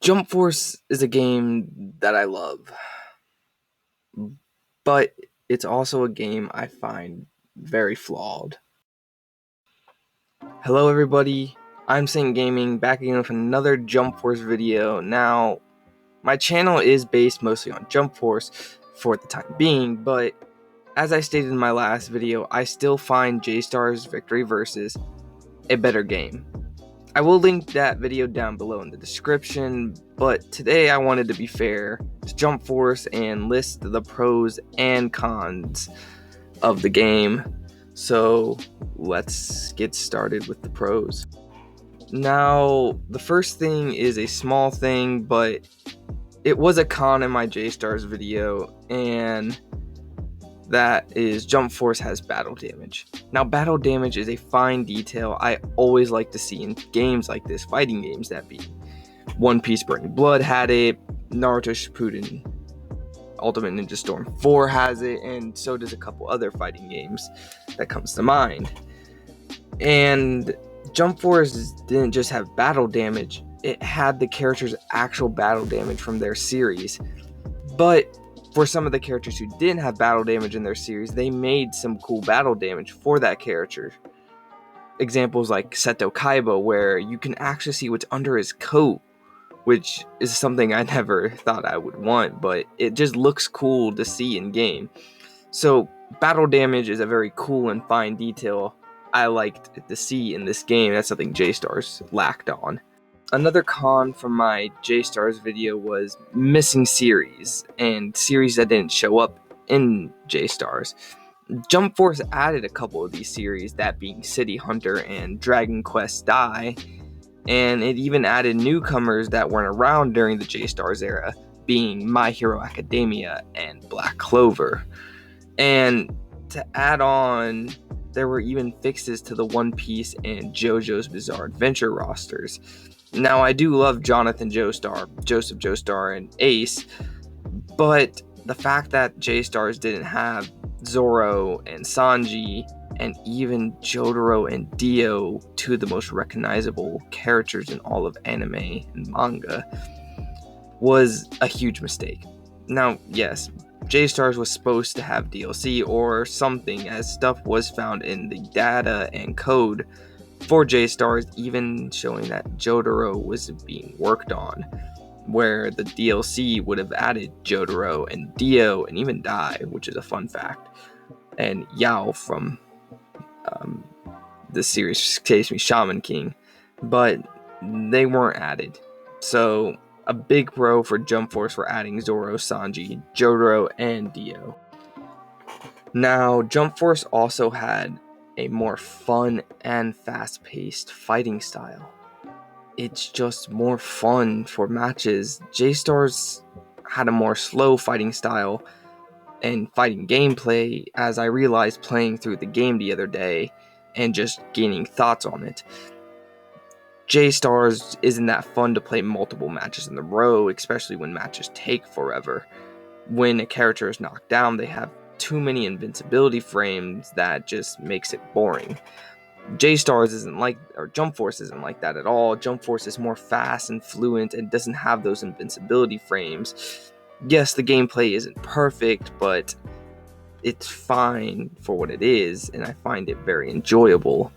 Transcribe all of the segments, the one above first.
Jump Force is a game that I love, but it's also a game I find very flawed. Hello everybody, I'm Saint Gaming, back again with another Jump Force video. Now, my channel is based mostly on Jump Force for the time being, but as I stated in my last video, I still find J-Star's Victory Versus a better game. I will link that video down below in the description, but today I wanted to be fair to Jump Force and list the pros and cons of the game. So let's get started with the pros. Now, the first thing is a small thing, but it was a con in my J-Stars video, and that is Jump Force has battle damage. Now, battle damage is a fine detail I always like to see in games like this, fighting games that be. One Piece Burning Blood had it, Naruto Shippuden Ultimate Ninja Storm 4 has it, and so does a couple other fighting games that comes to mind. And Jump Force didn't just have battle damage, it had the character's actual battle damage from their series. But for some of the characters who didn't have battle damage in their series, they made some cool battle damage for that character. Examples like Seto Kaiba, where you can actually see what's under his coat, which is something I never thought I would want, but it just looks cool to see in game. So battle damage is a very cool and fine detail I liked to see in this game. That's something J-Stars lacked on. Another con from my J-Stars video was missing series, and series that didn't show up in J-Stars. Jump Force added a couple of these series, that being City Hunter and Dragon Quest Dai, and it even added newcomers that weren't around during the J-Stars era, being My Hero Academia and Black Clover. And to add on, there were even fixes to the One Piece and JoJo's Bizarre Adventure rosters. Now, I do love Jonathan Joestar, Joseph Joestar, and Ace, but the fact that J-Stars didn't have Zoro and Sanji, and even Jotaro and Dio, two of the most recognizable characters in all of anime and manga, was a huge mistake. Now, yes, J-Stars was supposed to have DLC or something, as stuff was found in the data and code for J-Stars, even showing that Jotaro was being worked on, where the DLC would have added Jotaro and Dio and even Dai, which is a fun fact, and Yao from the series Shaman King, but they weren't added. So a big pro for Jump Force for adding Zoro, Sanji, Jotaro, and Dio. Now, Jump Force also had a more fun and fast-paced fighting style. It's just more fun for matches. J-Stars had a more slow fighting style and fighting gameplay, as I realized playing through the game the other day and just gaining thoughts on it. J-Stars isn't that fun to play multiple matches in a row, especially when matches take forever. When a character is knocked down, they have too many invincibility frames that just makes it boring. J-Stars isn't like, or Jump Force isn't like that at all. Jump Force is more fast and fluent and doesn't have those invincibility frames. Yes, the gameplay isn't perfect, but it's fine for what it is, and I find it very enjoyable.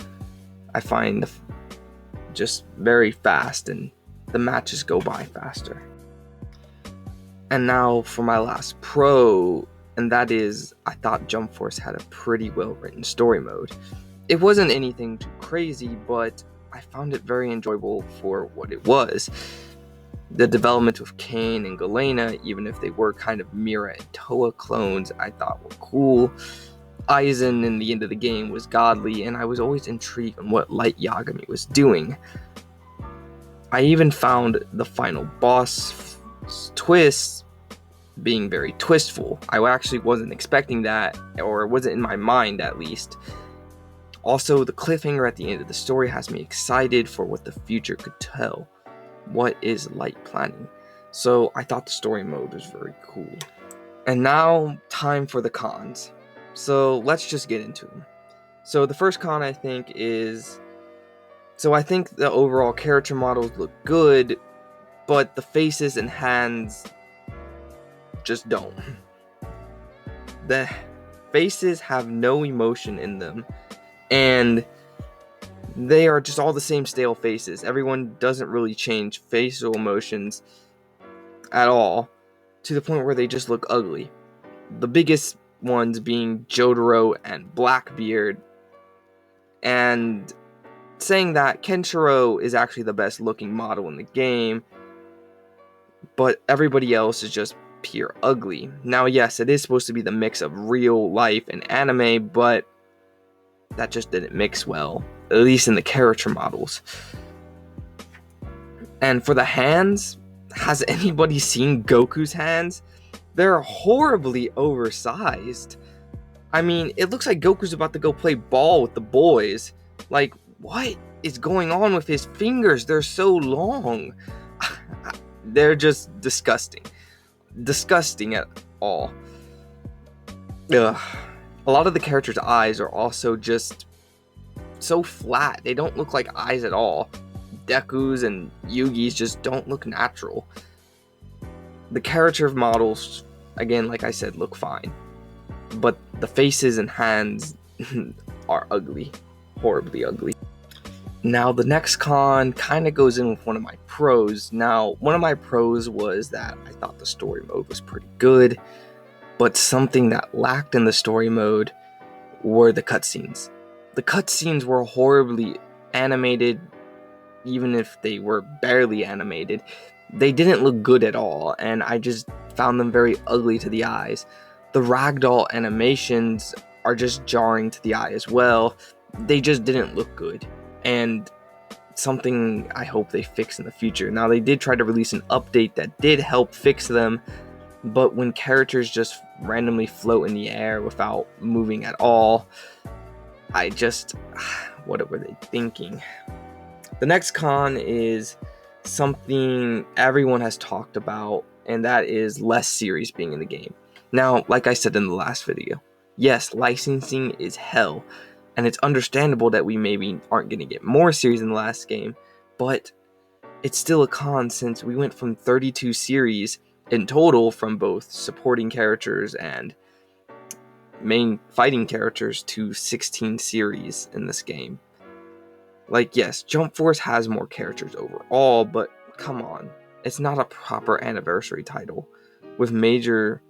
I find just very fast, and the matches go by faster. And now for my last pro, and that is, I thought Jump Force had a pretty well written story mode. It wasn't anything too crazy, but I found it very enjoyable for what it was. The development of Kane and Galena, even if they were kind of Mira and Toa clones, I thought were cool. Aizen in the end of the game was godly, and I was always intrigued on what Light Yagami was doing. I even found the final boss twist being very twistful. I actually wasn't expecting that, or it wasn't in my mind at least. Also, the cliffhanger at the end of the story has me excited for what the future could tell. What is Light planning? So I thought the story mode was very cool. And now, time for the cons. So let's just get into them. So the first con I think is, I think the overall character models look good, but the faces and hands just don't. The faces have no emotion in them, and they are just all the same stale faces. Everyone doesn't really change facial emotions at all, to the point where they just look ugly. The biggest ones being Jotaro and Blackbeard. And saying that, Kenshiro is actually the best looking model in the game, but everybody else is just pure ugly. Now, yes, it is supposed to be the mix of real life and anime, but that just didn't mix well, at least in the character models. And for the hands, has anybody seen Goku's hands? They're horribly oversized. I mean, it looks like Goku's about to go play ball with the boys. Like, what is going on with his fingers? They're so long. They're just disgusting. Disgusting at all. Ugh. A lot of the characters' eyes are also just so flat. They don't look like eyes at all. Deku's and Yugi's just don't look natural. The character models, again, like I said, look fine. But the faces and hands are ugly. Horribly ugly. Now, the next con kind of goes in with one of my pros. Now, one of my pros was that I thought the story mode was pretty good, but something that lacked in the story mode were the cutscenes. The cutscenes were horribly animated, even if they were barely animated. They didn't look good at all, and I just found them very ugly to the eyes. The ragdoll animations are just jarring to the eye as well. They just didn't look good, and something I hope they fix in the future. Now, they did try to release an update that did help fix them, but when characters just randomly float in the air without moving at all, what were they thinking? The next con is something everyone has talked about, and that is less series being in the game. Now, like I said in the last video, yes, licensing is hell, and it's understandable that we maybe aren't going to get more series in the last game, but it's still a con since we went from 32 series in total from both supporting characters and main fighting characters to 16 series in this game. Like, yes, Jump Force has more characters overall, but come on, it's not a proper anniversary title with major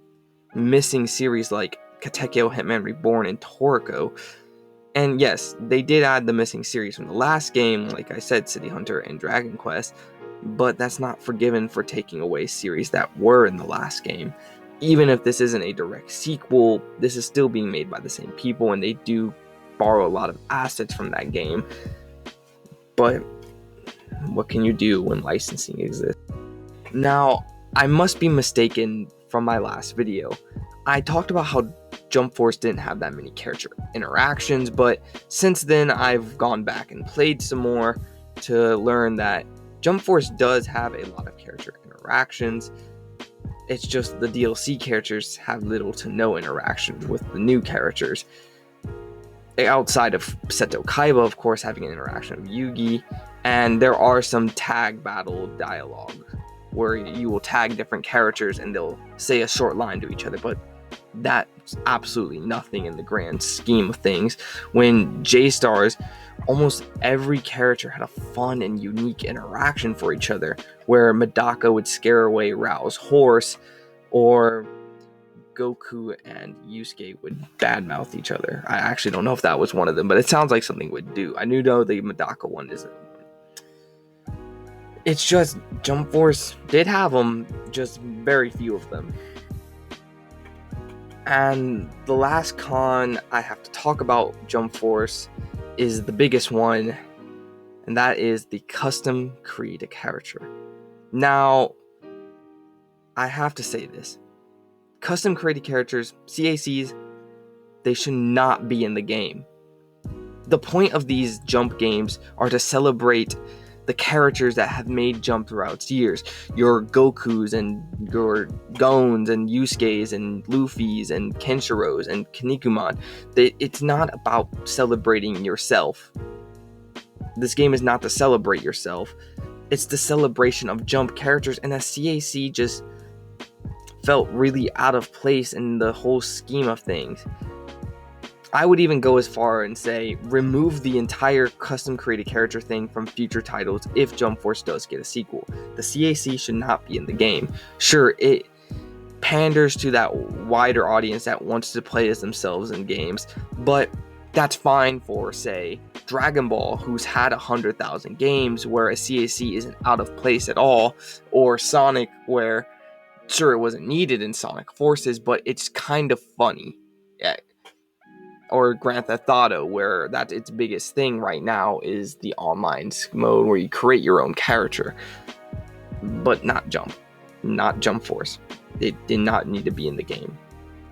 missing series like Katekyo Hitman Reborn and Toriko. And yes, they did add the missing series from the last game, like I said, City Hunter and Dragon Quest, but that's not forgiven for taking away series that were in the last game. Even if this isn't a direct sequel, this is still being made by the same people, and they do borrow a lot of assets from that game. But what can you do when licensing exists? Now, I must be mistaken from my last video. I talked about how Jump Force didn't have that many character interactions, but since then I've gone back and played some more to learn that Jump Force does have a lot of character interactions. It's just the DLC characters have little to no interactions with the new characters. Outside of Seto Kaiba, of course, having an interaction with Yugi, and there are some tag battle dialogue where you will tag different characters and they'll say a short line to each other, but that's absolutely nothing in the grand scheme of things. When J-Stars, almost every character had a fun and unique interaction for each other, where Medaka would scare away Rao's horse, or Goku and Yusuke would badmouth each other. I actually don't know if that was one of them, but it sounds like something would do. I know the Medaka one isn't. It's just Jump Force did have them, just very few of them. And the last con I have to talk about Jump Force is the biggest one, and that is the custom create a character. Now, I have to say this. Custom created characters, CACs, they should not be in the game. The point of these Jump games are to celebrate the characters that have made Jump throughout its years. Your Gokus and your Gons and Yusuke's and Luffy's and Kenshiro's and Kinnikuman. It's not about celebrating yourself. This game is not to celebrate yourself. It's the celebration of Jump characters, and that CAC just felt really out of place in the whole scheme of things. I would even go as far and say remove the entire custom created character thing from future titles if Jump Force does get a sequel. The CAC should not be in the game. Sure, it panders to that wider audience that wants to play as themselves in games, but that's fine for, say, Dragon Ball, who's had 100,000 games where a CAC isn't out of place at all, or Sonic, where sure it wasn't needed in Sonic Forces, but it's kind of funny. Yeah. Or Grand Theft Auto, where that's its biggest thing right now is the online mode where you create your own character, but not Jump Force. It did not need to be in the game,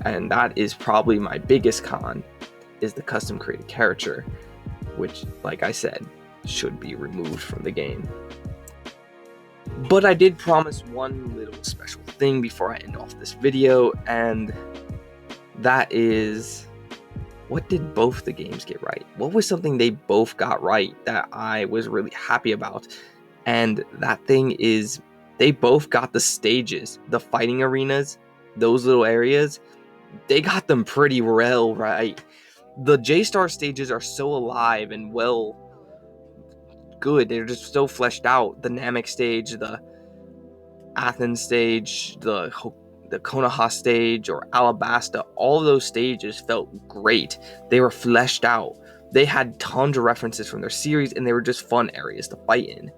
and that is probably my biggest con, is the custom created character, which, like I said, should be removed from the game. But I did promise one little special thing before I end off this video, and that is, what did both the games get right? What was something they both got right that I was really happy about? And that thing is, they both got the stages, the fighting arenas, those little areas. They got them pretty well right. The J-Star stages are so alive and well good. They're just so fleshed out. The Namek stage, the Athens stage, the Konoha stage, or Alabasta, all those stages felt great. They were fleshed out. They had tons of references from their series, and they were just fun areas to fight in.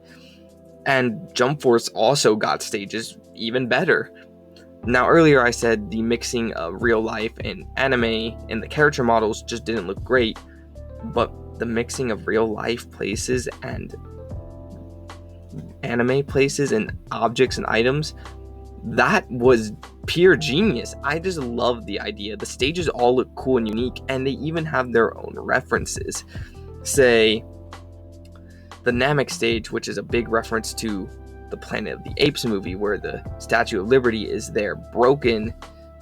And Jump Force also got stages even better. Now, earlier I said the mixing of real life and anime and the character models just didn't look great, but the mixing of real life places and anime places and objects and items, that was pure genius. I just love the idea. The stages all look cool and unique, and they even have their own references. Say, the Namek stage, which is a big reference to the Planet of the Apes movie, where the Statue of Liberty is there broken,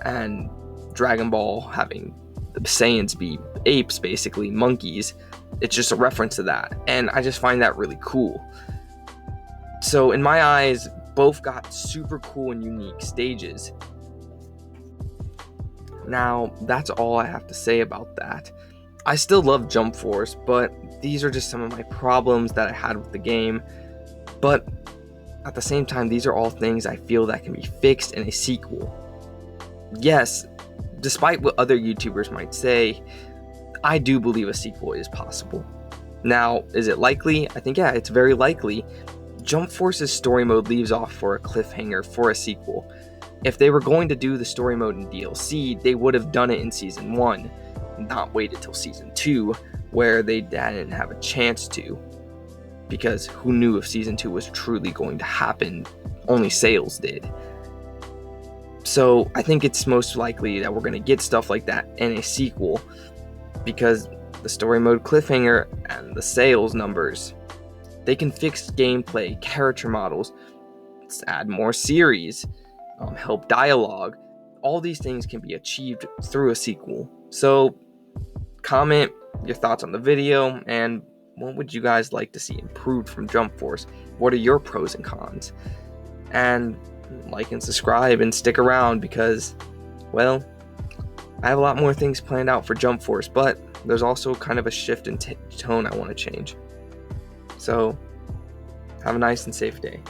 and Dragon Ball having the Saiyans be apes, basically monkeys. It's just a reference to that, and I just find that really cool. So in my eyes, both got super cool and unique stages. Now, that's all I have to say about that. I still love Jump Force, but these are just some of my problems that I had with the game. But at the same time, these are all things I feel that can be fixed in a sequel. Yes, despite what other YouTubers might say, I do believe a sequel is possible. Now, is it likely? I think, yeah, it's very likely. Jump Force's story mode leaves off for a cliffhanger for a sequel. If they were going to do the story mode in DLC, they would have done it in Season 1, not waited till Season 2, where they didn't have a chance to. Because who knew if Season 2 was truly going to happen? Only sales did. So I think it's most likely that we're going to get stuff like that in a sequel, because the story mode cliffhanger and the sales numbers, they can fix gameplay, character models, add more series, help dialogue. All these things can be achieved through a sequel. So comment your thoughts on the video, and what would you guys like to see improved from Jump Force? What are your pros and cons? And like and subscribe and stick around, because, well, I have a lot more things planned out for Jump Force, but there's also kind of a shift in tone I want to change. So have a nice and safe day.